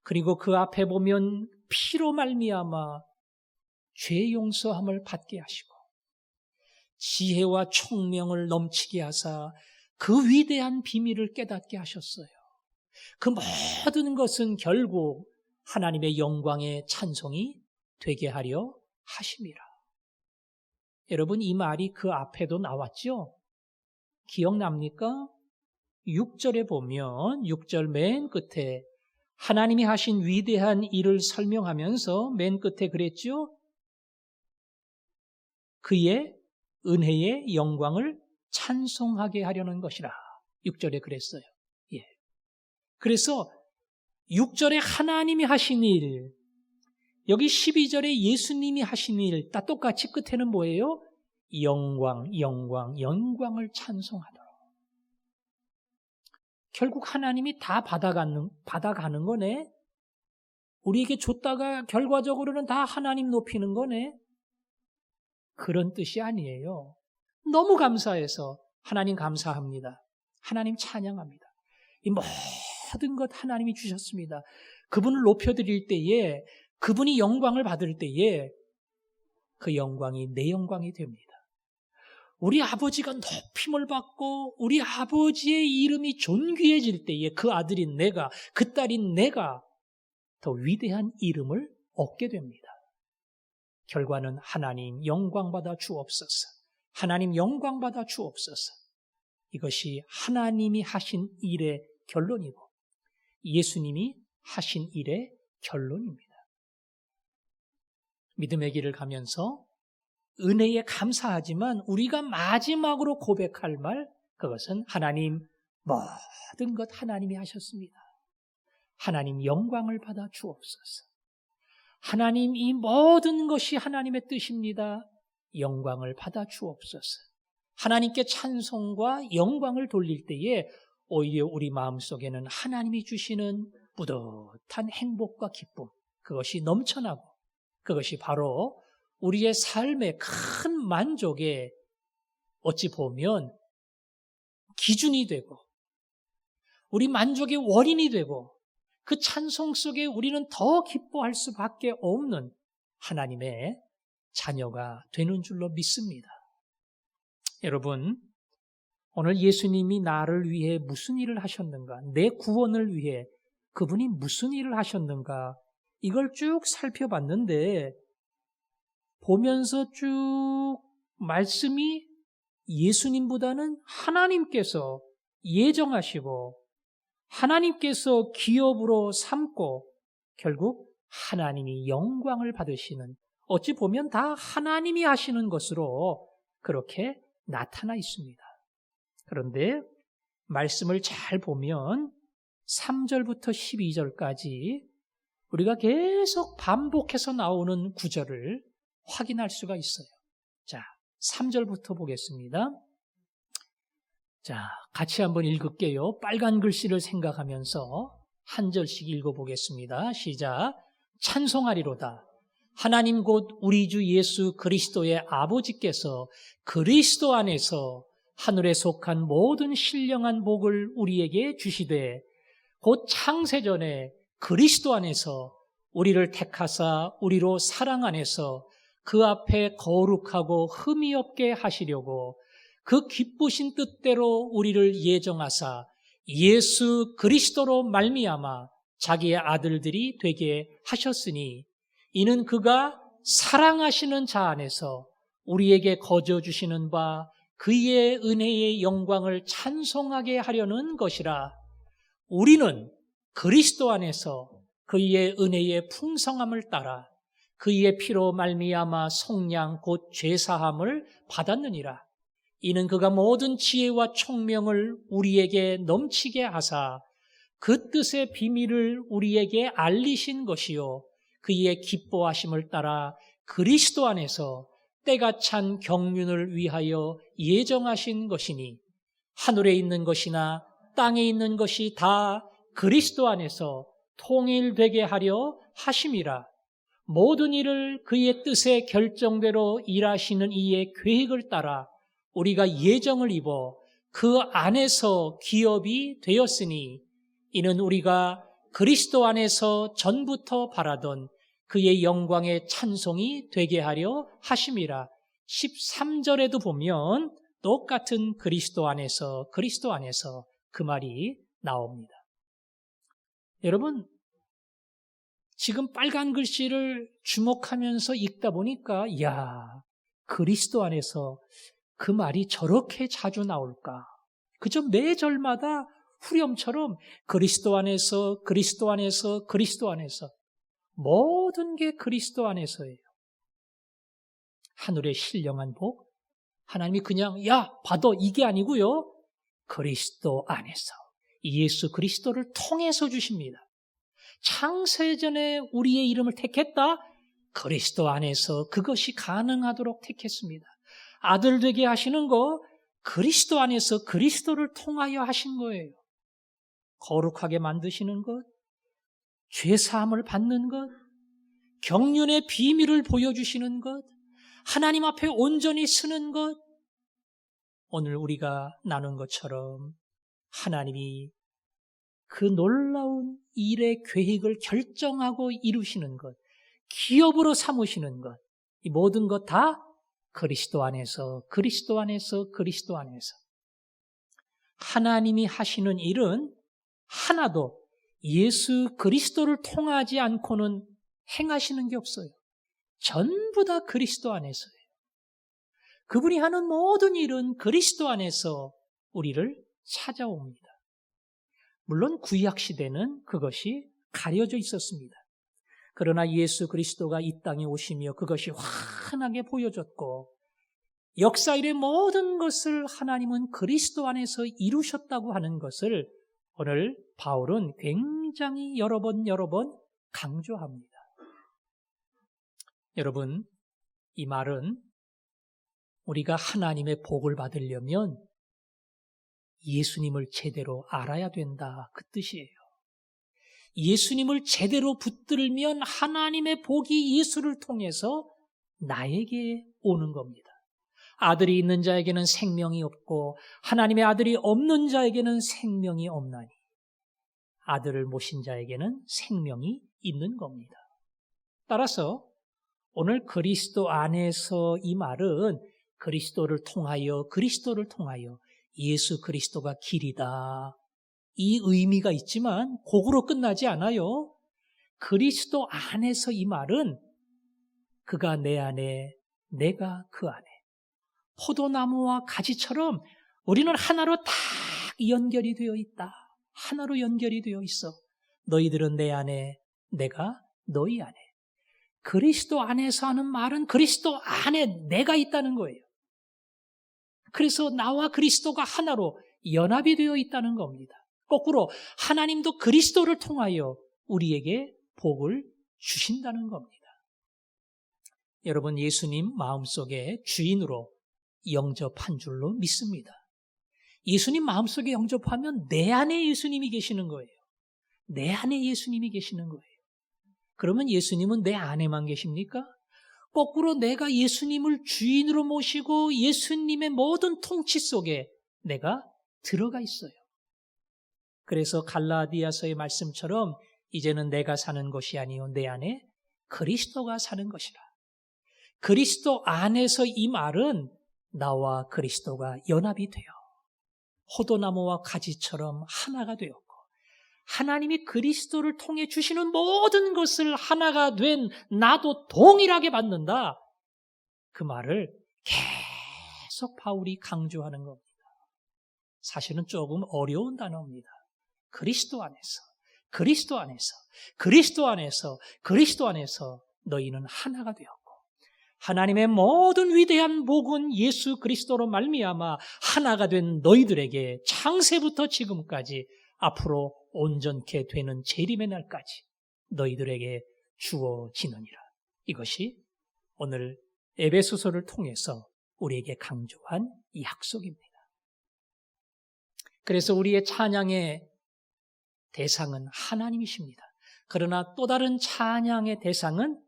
[SPEAKER 3] 그리고 그 앞에 보면 피로 말미암아 죄 용서함을 받게 하시고 지혜와 총명을 넘치게 하사 그 위대한 비밀을 깨닫게 하셨어요. 그 모든 것은 결국 하나님의 영광의 찬송이 되게 하려 하심이라. 여러분, 이 말이 그 앞에도 나왔죠? 기억납니까? 6절에 보면 6절 맨 끝에 하나님이 하신 위대한 일을 설명하면서 맨 끝에 그랬죠? 그의 은혜의 영광을 찬송하게 하려는 것이라. 6절에 그랬어요. 예. 그래서 6절에 하나님이 하신 일, 여기 12절에 예수님이 하신 일, 다 똑같이 끝에는 뭐예요? 영광을 찬송하도록. 결국 하나님이 다 받아가는 거네. 우리에게 줬다가 결과적으로는 다 하나님 높이는 거네. 그런 뜻이 아니에요. 너무 감사해서 하나님 감사합니다. 하나님 찬양합니다. 이 모든 것 하나님이 주셨습니다. 그분을 높여드릴 때에, 그분이 영광을 받을 때에 그 영광이 내 영광이 됩니다. 우리 아버지가 높임을 받고 우리 아버지의 이름이 존귀해질 때에 그 아들인 내가, 그 딸인 내가 더 위대한 이름을 얻게 됩니다. 결과는 하나님 영광받아 주옵소서. 하나님 영광받아 주옵소서. 이것이 하나님이 하신 일의 결론이고 예수님이 하신 일의 결론입니다. 믿음의 길을 가면서 은혜에 감사하지만 우리가 마지막으로 고백할 말, 그것은 하나님 모든 것 하나님이 하셨습니다. 하나님 영광을 받아 주옵소서. 하나님 이 모든 것이 하나님의 뜻입니다. 영광을 받아 주옵소서. 하나님께 찬송과 영광을 돌릴 때에 오히려 우리 마음속에는 하나님이 주시는 뿌듯한 행복과 기쁨, 그것이 넘쳐나고 그것이 바로 우리의 삶의 큰 만족에 어찌 보면 기준이 되고 우리 만족의 원인이 되고 그 찬송 속에 우리는 더 기뻐할 수밖에 없는 하나님의 자녀가 되는 줄로 믿습니다. 여러분, 오늘 예수님이 나를 위해 무슨 일을 하셨는가? 내 구원을 위해 그분이 무슨 일을 하셨는가? 이걸 쭉 살펴봤는데 보면서 쭉 말씀이 예수님보다는 하나님께서 예정하시고 하나님께서 기업으로 삼고 결국 하나님이 영광을 받으시는, 어찌 보면 다 하나님이 하시는 것으로 그렇게 나타나 있습니다. 그런데 말씀을 잘 보면 3절부터 12절까지 우리가 계속 반복해서 나오는 구절을 확인할 수가 있어요. 자, 3절부터 보겠습니다. 자, 같이 한번 읽을게요. 빨간 글씨를 생각하면서 한 절씩 읽어보겠습니다. 시작. 찬송하리로다. 하나님 곧 우리 주 예수 그리스도의 아버지께서 그리스도 안에서 하늘에 속한 모든 신령한 복을 우리에게 주시되 곧 창세전에 그리스도 안에서 우리를 택하사 우리로 사랑 안에서 그 앞에 거룩하고 흠이 없게 하시려고 그 기쁘신 뜻대로 우리를 예정하사 예수 그리스도로 말미암아 자기의 아들들이 되게 하셨으니 이는 그가 사랑하시는 자 안에서 우리에게 거저 주시는 바 그의 은혜의 영광을 찬송하게 하려는 것이라. 우리는 그리스도 안에서 그의 은혜의 풍성함을 따라 그의 피로 말미암아 속량 곧 죄사함을 받았느니라. 이는 그가 모든 지혜와 총명을 우리에게 넘치게 하사 그 뜻의 비밀을 우리에게 알리신 것이요 그의 기뻐하심을 따라 그리스도 안에서 때가 찬 경륜을 위하여 예정하신 것이니 하늘에 있는 것이나 땅에 있는 것이 다 그리스도 안에서 통일되게 하려 하심이라. 모든 일을 그의 뜻의 결정대로 일하시는 이의 계획을 따라 우리가 예정을 입어 그 안에서 기업이 되었으니 이는 우리가 그리스도 안에서 전부터 바라던 그의 영광의 찬송이 되게 하려 하심이라. 13절에도 보면 똑같은 그리스도 안에서 그 말이 나옵니다. 여러분, 지금 빨간 글씨를 주목하면서 읽다 보니까 그리스도 안에서 그 말이 저렇게 자주 나올까? 그저 매 절마다 후렴처럼 그리스도 안에서 모든 게 그리스도 안에서예요. 하늘의 신령한 복, 하나님이 그냥 받아 이게 아니고요. 그리스도 안에서 예수 그리스도를 통해서 주십니다. 창세전에 우리의 이름을 택했다. 그리스도 안에서 그것이 가능하도록 택했습니다. 아들 되게 하시는 거 그리스도 안에서 그리스도를 통하여 하신 거예요. 거룩하게 만드시는 것, 죄사함을 받는 것, 경륜의 비밀을 보여주시는 것, 하나님 앞에 온전히 쓰는 것, 오늘 우리가 나눈 것처럼 하나님이 그 놀라운 일의 계획을 결정하고 이루시는 것, 기업으로 삼으시는 것, 이 모든 것 다 그리스도 안에서 하나님이 하시는 일은 하나도 예수 그리스도를 통하지 않고는 행하시는 게 없어요. 전부 다 그리스도 안에서예요. 그분이 하는 모든 일은 그리스도 안에서 우리를 찾아옵니다. 물론 구약 시대는 그것이 가려져 있었습니다. 그러나 예수 그리스도가 이 땅에 오시며 그것이 환하게 보여졌고 역사일의 모든 것을 하나님은 그리스도 안에서 이루셨다고 하는 것을 오늘 바울은 굉장히 여러 번 강조합니다. 여러분, 이 말은 우리가 하나님의 복을 받으려면 예수님을 제대로 알아야 된다, 그 뜻이에요. 예수님을 제대로 붙들면 하나님의 복이 예수를 통해서 나에게 오는 겁니다. 아들이 있는 자에게는 생명이 없고 하나님의 아들이 없는 자에게는 생명이 없나니 아들을 모신 자에게는 생명이 있는 겁니다. 따라서 오늘 그리스도 안에서 이 말은 그리스도를 통하여 예수 그리스도가 길이다, 이 의미가 있지만 그거로 끝나지 않아요. 그리스도 안에서 이 말은 그가 내 안에, 내가 그 안에, 포도나무와 가지처럼 우리는 하나로 딱 연결이 되어 있다. 하나로 연결이 되어 있어. 너희들은 내 안에, 내가 너희 안에. 그리스도 안에서 하는 말은 그리스도 안에 내가 있다는 거예요. 그래서 나와 그리스도가 하나로 연합이 되어 있다는 겁니다. 거꾸로 하나님도 그리스도를 통하여 우리에게 복을 주신다는 겁니다. 여러분, 예수님 마음속에 주인으로 영접한 줄로 믿습니다. 예수님 마음속에 영접하면 내 안에 예수님이 계시는 거예요. 내 안에 예수님이 계시는 거예요. 그러면 예수님은 내 안에만 계십니까? 거꾸로 내가 예수님을 주인으로 모시고 예수님의 모든 통치 속에 내가 들어가 있어요. 그래서 갈라디아서의 말씀처럼 이제는 내가 사는 것이 아니요 내 안에 그리스도가 사는 것이라. 그리스도 안에서 이 말은 나와 그리스도가 연합이 되어 포도나무와 가지처럼 하나가 되었고 하나님이 그리스도를 통해 주시는 모든 것을 하나가 된 나도 동일하게 받는다. 그 말을 계속 바울이 강조하는 겁니다. 사실은 조금 어려운 단어입니다. 그리스도 안에서 너희는 하나가 되었고 하나님의 모든 위대한 복은 예수 그리스도로 말미암아 하나가 된 너희들에게 창세부터 지금까지 앞으로 온전케 되는 재림의 날까지 너희들에게 주어지느니라. 이것이 오늘 에베소서를 통해서 우리에게 강조한 약속입니다. 그래서 우리의 찬양의 대상은 하나님이십니다. 그러나 또 다른 찬양의 대상은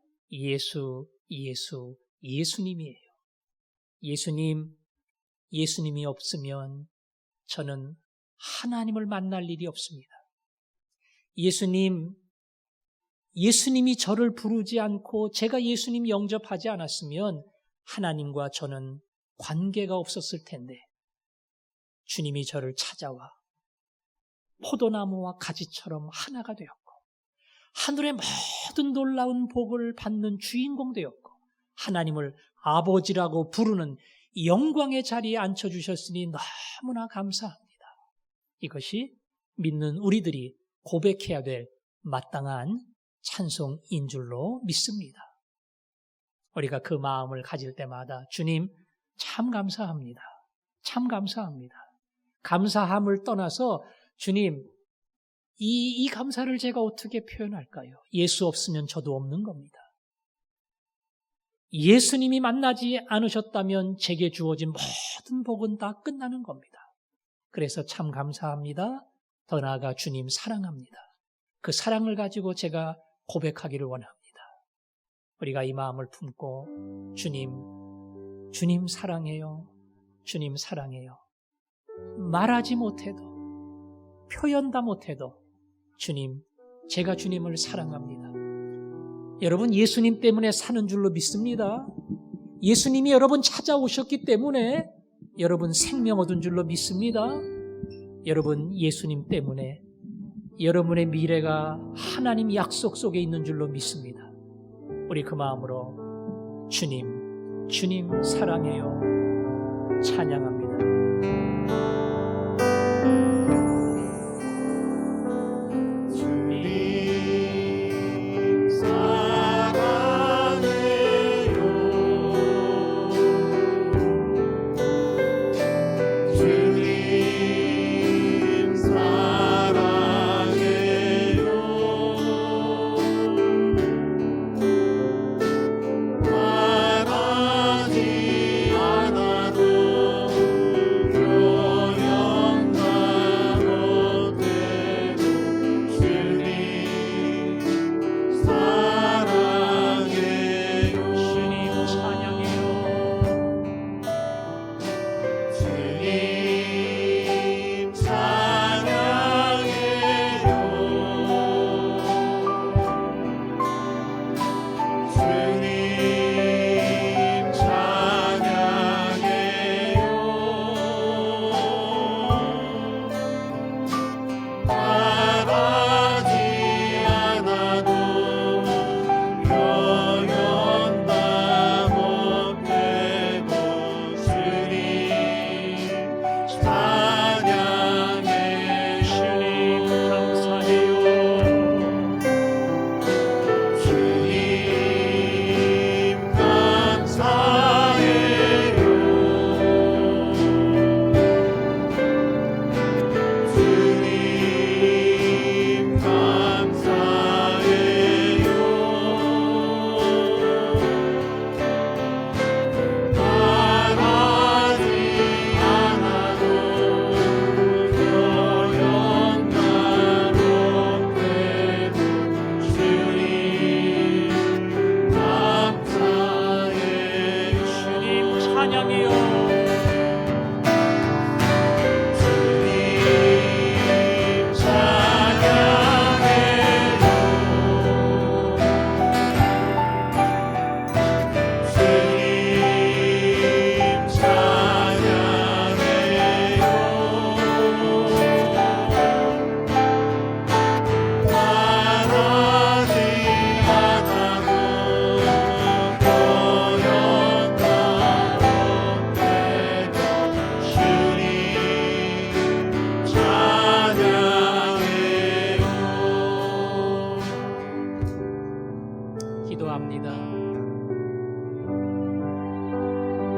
[SPEAKER 3] 예수님이에요. 예수님이 없으면 저는 하나님을 만날 일이 없습니다. 예수님이 저를 부르지 않고 제가 예수님 영접하지 않았으면 하나님과 저는 관계가 없었을 텐데 주님이 저를 찾아와 포도나무와 가지처럼 하나가 되었고 하늘의 모든 놀라운 복을 받는 주인공 되었고 하나님을 아버지라고 부르는 영광의 자리에 앉혀주셨으니 너무나 감사합니다. 이것이 믿는 우리들이 고백해야 될 마땅한 찬송인 줄로 믿습니다. 우리가 그 마음을 가질 때마다 주님 참 감사합니다. 참 감사합니다. 감사함을 떠나서 주님 이 감사를 제가 어떻게 표현할까요? 예수 없으면 저도 없는 겁니다. 예수님이 만나지 않으셨다면 제게 주어진 모든 복은 다 끝나는 겁니다. 그래서 참 감사합니다. 더 나아가 주님 사랑합니다. 그 사랑을 가지고 제가 고백하기를 원합니다. 우리가 이 마음을 품고 주님 사랑해요. 주님 사랑해요. 말하지 못해도 표현 다 못해도 주님, 제가 주님을 사랑합니다. 여러분 예수님 때문에 사는 줄로 믿습니다. 예수님이 여러분 찾아오셨기 때문에 여러분 생명 얻은 줄로 믿습니다. 여러분 예수님 때문에 여러분의 미래가 하나님 약속 속에 있는 줄로 믿습니다. 우리 그 마음으로 주님 사랑해요. 찬양합니다.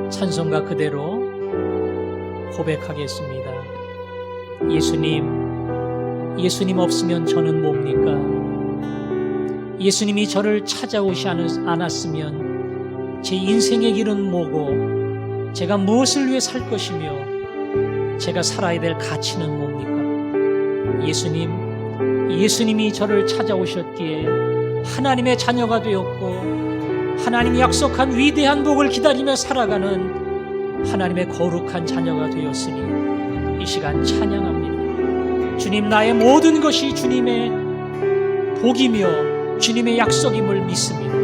[SPEAKER 3] 찬송가 그대로 고백하겠습니다. 예수님 없으면 저는 뭡니까? 예수님이 저를 찾아오지 않았으면 제 인생의 길은 뭐고 제가 무엇을 위해 살 것이며 제가 살아야 될 가치는 뭡니까? 예수님이 저를 찾아오셨기에 하나님의 자녀가 되었고 하나님이 약속한 위대한 복을 기다리며 살아가는 하나님의 거룩한 자녀가 되었으니 이 시간 찬양합니다. 주님, 나의 모든 것이 주님의 복이며 주님의 약속임을 믿습니다.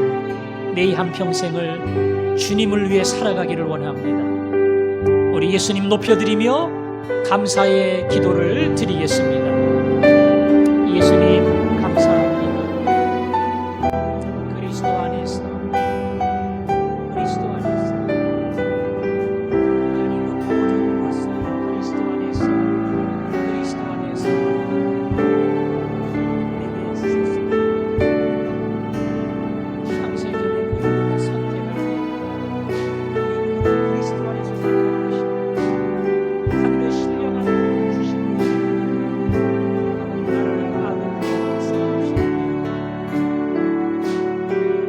[SPEAKER 3] 내 한평생을 주님을 위해 살아가기를 원합니다. 우리 예수님 높여드리며 감사의 기도를 드리겠습니다. 예수님 감사합니다. 그리스도 안에서 하나님은 모든 것을 그리스도 안에서 내게 주셨습니다. 창세전에 그분을 선택할 때 그리스도 안에서 선택하시고 하늘의 신령한 주시고 나라를 아들을 세우시고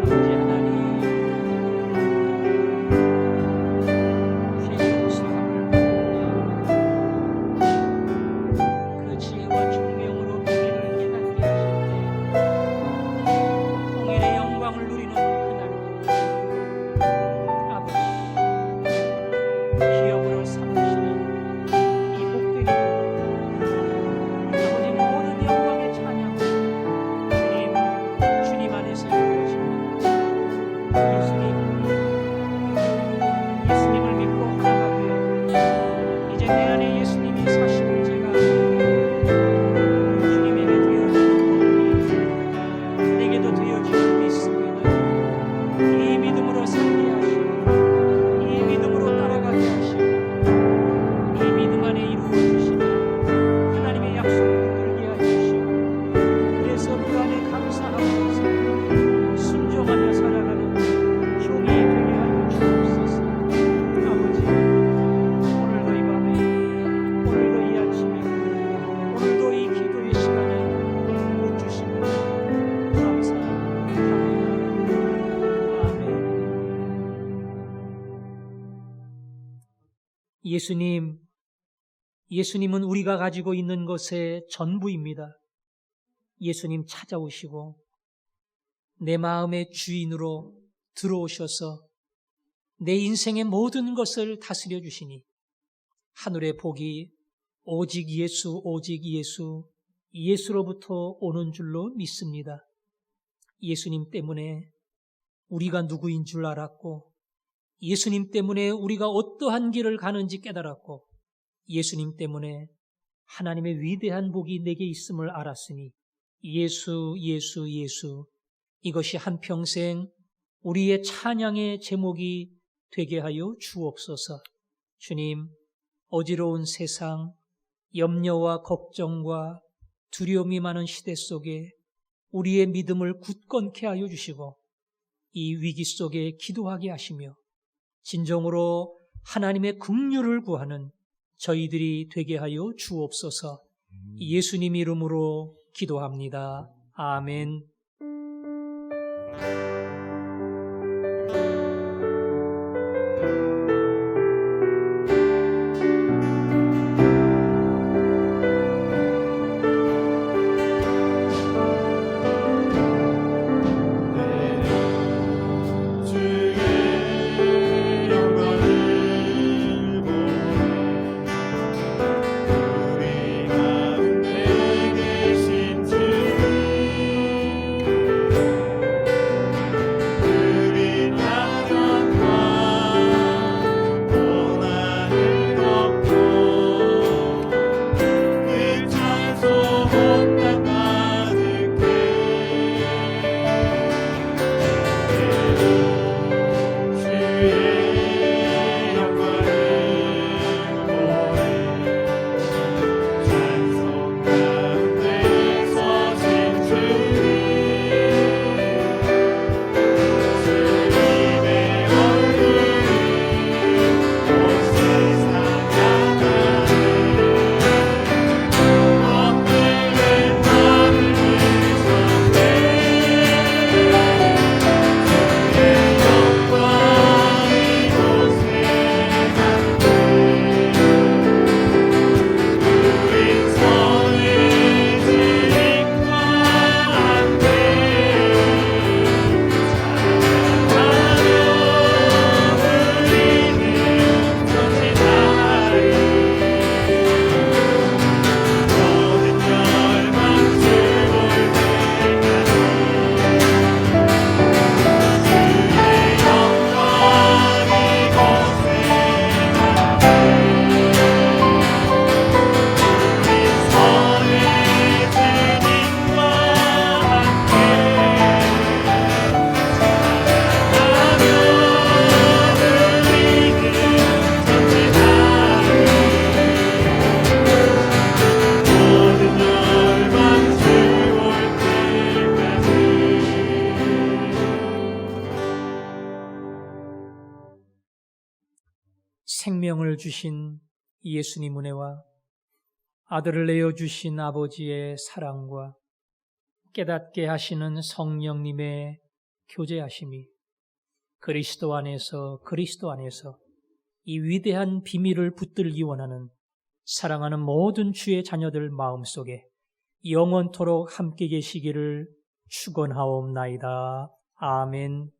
[SPEAKER 3] 아버지 하나님 죄의 수함을 받으며 그 지혜와 총명으로 비밀을 깨닫게 하실 때 통일의 영광을 누리는 그날 아버지 기업으로 삼으시는 이 복된 아버지 모든 영광의 찬양 주님 안에서 이루어집니다. 예수님을 믿고 나가고요. 이제 내 안에 예수님이 사시는 제가 주님에게 되어지는 내게도 되어지는 믿습니다. 이 믿음으로 살게 하시고 이 믿음으로 따라가게 하시고 이 믿음 안에 이루어주시는 하나님의 약속을 붙들게 해주시고 그래서 그 안에 감사하면서 순종하며 살아가는 종이 되게 하여 주옵소서. 아버지 오늘도 이 밤에 오늘도 이 아침에 오늘도 이 기도의 시간에 복 주시고 감사합니다. 아멘. 예수님은 우리가 가지고 있는 것의 전부입니다. 예수님 찾아오시고 내 마음의 주인으로 들어오셔서 내 인생의 모든 것을 다스려 주시니 하늘의 복이 오직 예수로부터 오는 줄로 믿습니다. 예수님 때문에 우리가 누구인 줄 알았고 예수님 때문에 우리가 어떠한 길을 가는지 깨달았고 예수님 때문에 하나님의 위대한 복이 내게 있음을 알았으니 예수 이것이 한평생 우리의 찬양의 제목이 되게 하여 주옵소서. 주님, 어지러운 세상, 염려와 걱정과 두려움이 많은 시대 속에 우리의 믿음을 굳건케 하여 주시고 이 위기 속에 기도하게 하시며 진정으로 하나님의 긍휼을 구하는 저희들이 되게 하여 주옵소서. 예수님 이름으로 기도합니다. 아멘. 생명을 주신 예수님 은혜와 아들을 내어주신 아버지의 사랑과 깨닫게 하시는 성령님의 교제하심이 그리스도 안에서 이 위대한 비밀을 붙들기 원하는 사랑하는 모든 주의 자녀들 마음속에 영원토록 함께 계시기를 축원하옵나이다. 아멘.